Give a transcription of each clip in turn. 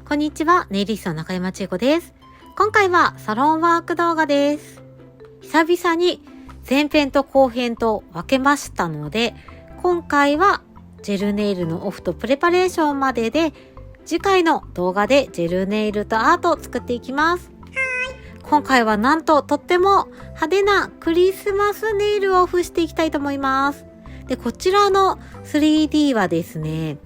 こんにちは、ネイリストの中山千恵子です。今回はサロンワーク動画です。久々に前編と後編と分けましたので、今回はジェルネイルのオフとプレパレーションまでで、次回の動画でジェルネイルとアートを作っていきます。今回はなんととっても派手なクリスマスネイルをオフしていきたいと思います。で、こちらの 3D はですね、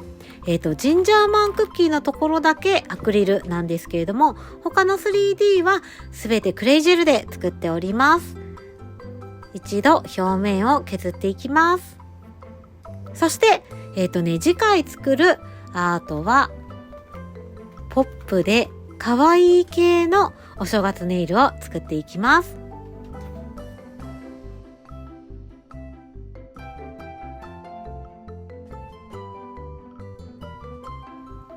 ジンジャーマンクッキーのところだけアクリルなんですけれども、他の 3D はすべてクレイジェルで作っております。一度表面を削っていきます。そして、次回作るアートは、ポップで可愛い系のお正月ネイルを作っていきます。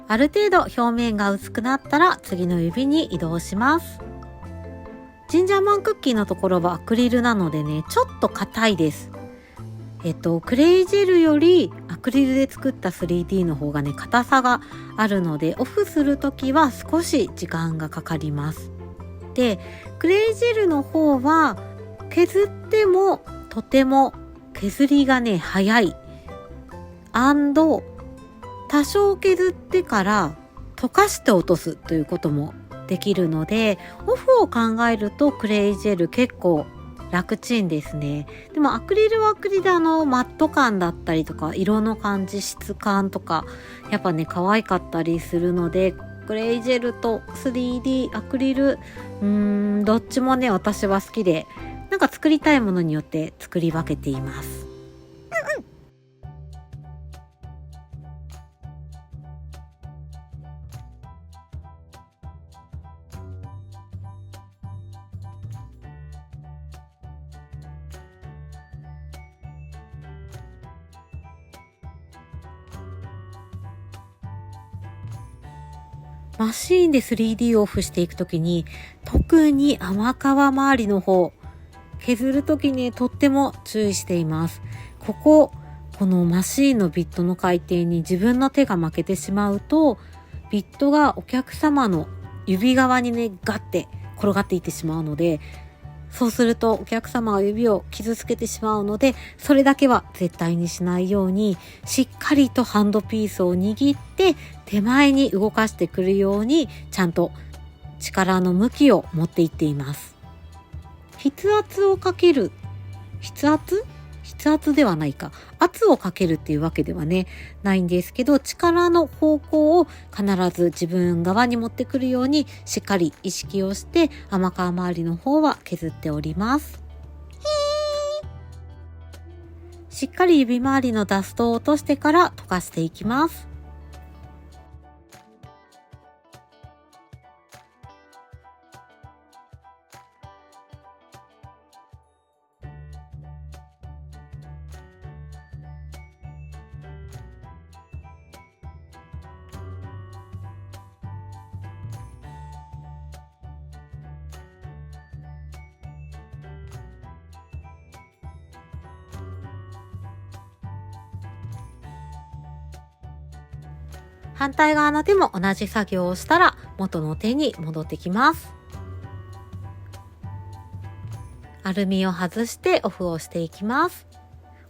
ある程度表面が薄くなったら次の指に移動します。ジンジャーマンクッキーのところはアクリルなのでね、ちょっと硬いです。クレイジェルよりアクリルで作った 3D の方がね、硬さがあるので、オフするときは少し時間がかかります。で、クレイジェルの方は削ってもとても削りがね、早い。多少削ってから溶かして落とすということもできるので、オフを考えるとクレイジェル結構楽ちんですね。でもアクリルはアクリルでマット感だったりとか色の感じ、質感とかやっぱね可愛かったりするので、クレイジェルと 3D アクリルどっちもね私は好きで、なんか作りたいものによって作り分けています。マシーンで 3D をオフしていくときに、特に甘皮周りの方、削るときにとっても注意しています。このマシーンのビットの回転に自分の手が負けてしまうと、ビットがお客様の指側にね、ガッて転がっていってしまうので、そうするとお客様が指を傷つけてしまうので、それだけは絶対にしないように、しっかりとハンドピースを握って手前に動かしてくるように、ちゃんと力の向きを持っていっています。筆圧をかける。筆圧ではないか。圧をかけるっていうわけではね、ないんですけど、力の方向を必ず自分側に持ってくるようにしっかり意識をして甘皮周りの方は削っております。しっかり指周りのダストを落としてから溶かしていきます。反対側の手も同じ作業をしたら元の手に戻ってきます。アルミを外してオフをしていきます。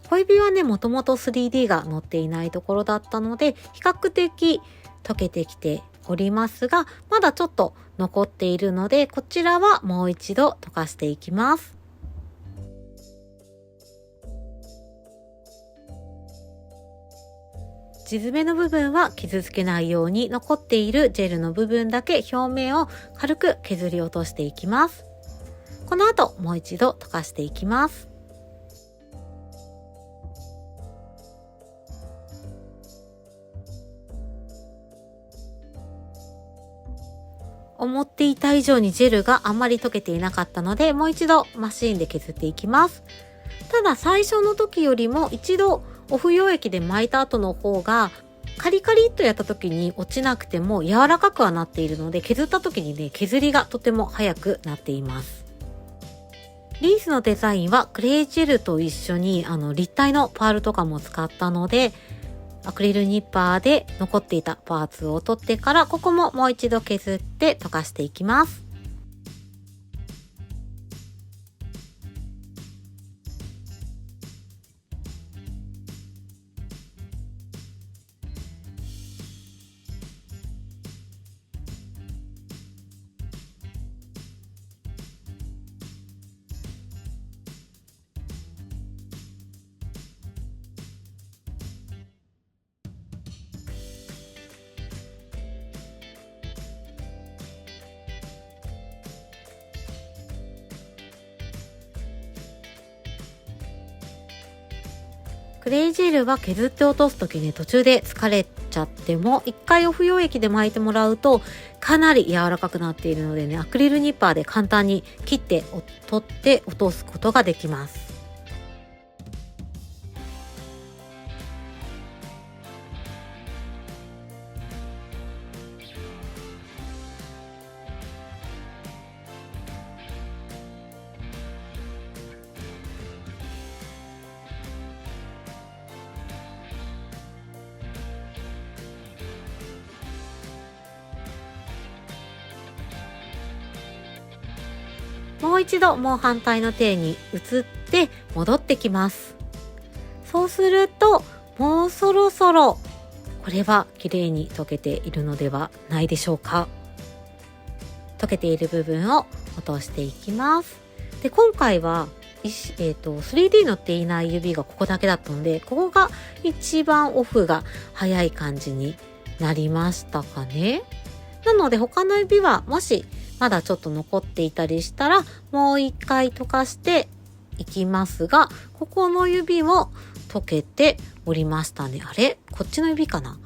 小指はね、もともと 3D が載っていないところだったので、比較的溶けてきておりますが、まだちょっと残っているので、こちらはもう一度溶かしていきます。地詰めの部分は傷つけないように残っているジェルの部分だけ表面を軽く削り落としていきます。この後もう一度溶かしていきます。思っていた以上にジェルがあんまり溶けていなかったので、もう一度マシーンで削っていきます。ただ最初の時よりも一度オフ溶液で巻いた後の方がカリカリっとやった時に落ちなくても柔らかくはなっているので、削った時にね、削りがとても早くなっています。リースのデザインはクレイジェルと一緒に立体のパールとかも使ったので、アクリルニッパーで残っていたパーツを取ってから、ここももう一度削って溶かしていきます。クレイジェルは削って落とすときね、途中で疲れちゃっても、一回お不溶液で巻いてもらうと、かなり柔らかくなっているのでね、アクリルニッパーで簡単に切って取って落とすことができます。もう一度もう反対の手に移って戻ってきます。そうするともうそろそろこれは綺麗に溶けているのではないでしょうか。溶けている部分を落としていきます。で、今回は3D 乗っていない指がここだけだったので、ここが一番オフが早い感じになりましたかね。なので他の指はもしまだちょっと残っていたりしたら、もう一回溶かしていきますが、ここの指も溶けておりましたね。あれ？こっちの指かな？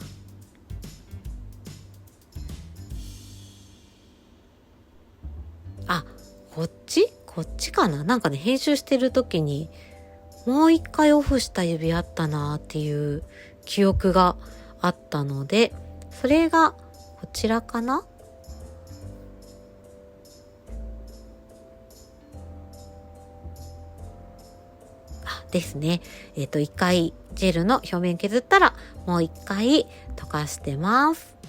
あ、こっちかな？なんかね、編集してる時にもう一回オフした指あったなっていう記憶があったので、それがこちらかな？ですね。一回ジェルの表面削ったらもう一回溶かしてます。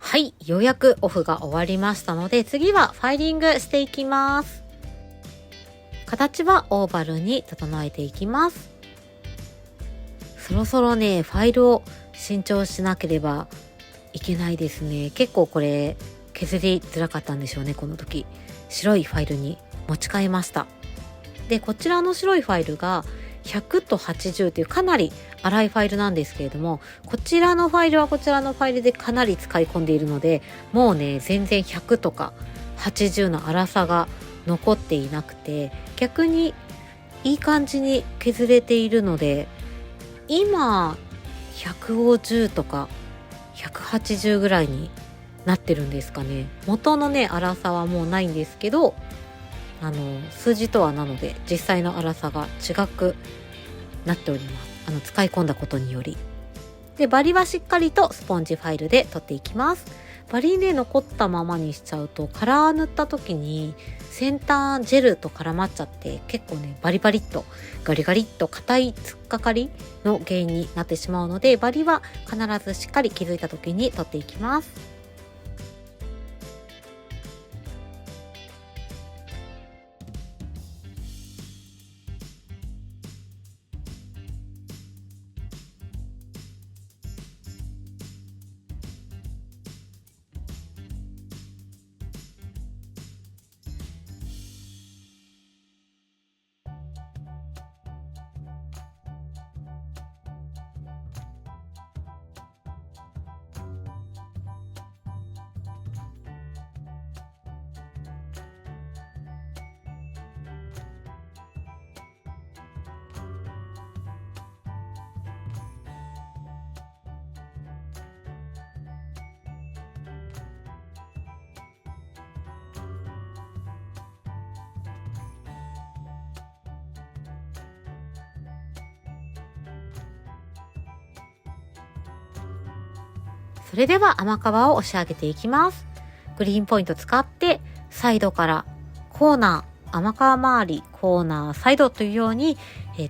はい、ようやくオフが終わりましたので、次はファイリングしていきます。形はオーバルに整えていきます。そろそろね、ファイルを新調しなければいけないですね。結構これ削りづらかったんでしょうね、この時。白いファイルに持ち替えました。で、こちらの白いファイルが100と80というかなり粗いファイルなんですけれども、こちらのファイルはこちらのファイルでかなり使い込んでいるので、もうね、全然100とか80の粗さが残っていなくて、逆にいい感じに削れているので、今150とか180ぐらいになってるんですかね。元のね、粗さはもうないんですけど、数字とはなので実際の粗さが違くなっております。使い込んだことにより。で、バリはしっかりとスポンジファイルで取っていきます。バリで残ったままにしちゃうと、カラー塗った時に先端ジェルと絡まっちゃって結構ね、バリバリっとガリガリっと硬い突っかかりの原因になってしまうので、バリは必ずしっかり気づいた時に取っていきます。それでは甘皮を押し上げていきます。グリーンポイント使ってサイドからコーナー、甘皮周り、コーナー、サイドというように、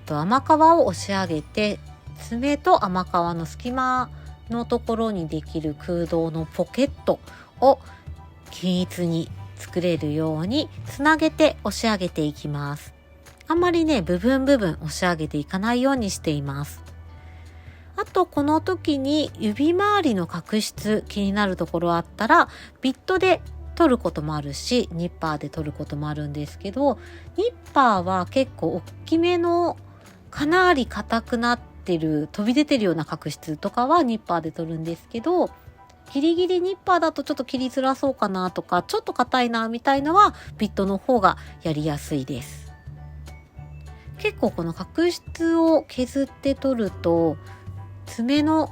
甘皮を押し上げて、爪と甘皮の隙間のところにできる空洞のポケットを均一に作れるようにつなげて押し上げていきます。あんまりね、部分押し上げていかないようにしています。あと、この時に指周りの角質気になるところあったら、ビットで取ることもあるし、ニッパーで取ることもあるんですけど、ニッパーは結構大きめのかなり硬くなってる、飛び出てるような角質とかはニッパーで取るんですけど、ギリギリニッパーだとちょっと切りづらそうかなとか、ちょっと硬いなみたいのはビットの方がやりやすいです。結構この角質を削って取ると、爪の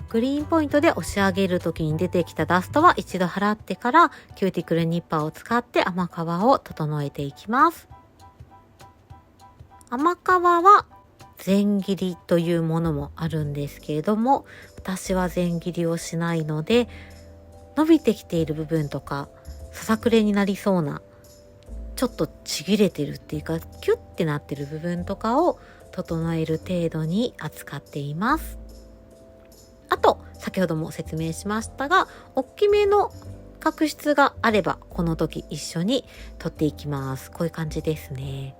グリーンポイントで押し上げるときに出てきたダストは一度払ってからキューティクルニッパーを使って甘皮を整えていきます。甘皮は全切りというものもあるんですけれども、私は全切りをしないので、伸びてきている部分とかささくれになりそうな、ちょっとちぎれてるっていうかキュッてなってる部分とかを整える程度に扱っています。あと、先ほども説明しましたが、大きめの角質があればこの時一緒に取っていきます。こういう感じですね。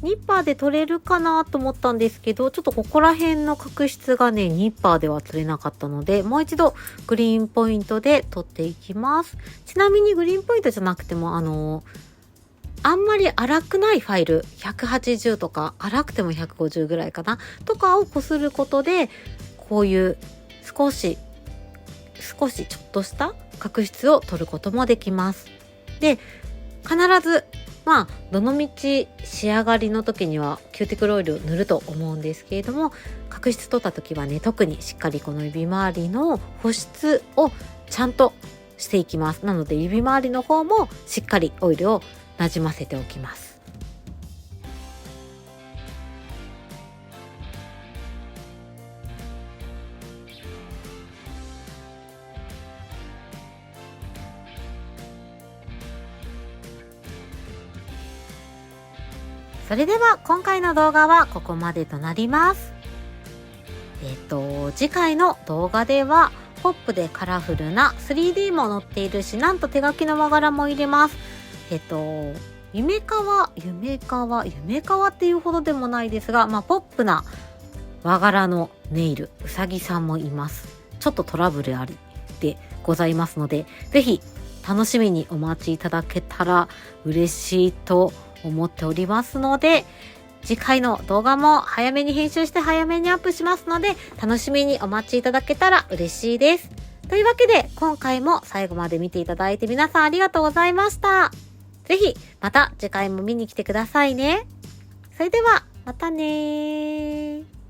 ニッパーで取れるかなと思ったんですけど、ちょっとここら辺の角質がね、ニッパーでは取れなかったので、もう一度グリーンポイントで取っていきます。ちなみにグリーンポイントじゃなくても、あんまり粗くないファイル、180とか、粗くても150ぐらいかな、とかをこすることで、こういう少しちょっとした角質を取ることもできます。で、必ずどのみち仕上がりの時にはキューティクルオイルを塗ると思うんですけれども、角質取った時はね、特にしっかりこの指周りの保湿をちゃんとしていきます。なので指周りの方もしっかりオイルをなじませておきます。それでは今回の動画はここまでとなります。次回の動画ではポップでカラフルな 3D も載っているし、なんと手書きの和柄も入れます。夢川っていうほどでもないですが、ポップな和柄のネイル、うさぎさんもいます。ちょっとトラブルありでございますので、ぜひ楽しみにお待ちいただけたら嬉しいと思っておりますので、次回の動画も早めに編集して早めにアップしますので、楽しみにお待ちいただけたら嬉しいです。というわけで、今回も最後まで見ていただいて皆さんありがとうございました。ぜひまた次回も見に来てくださいね。それではまたねー。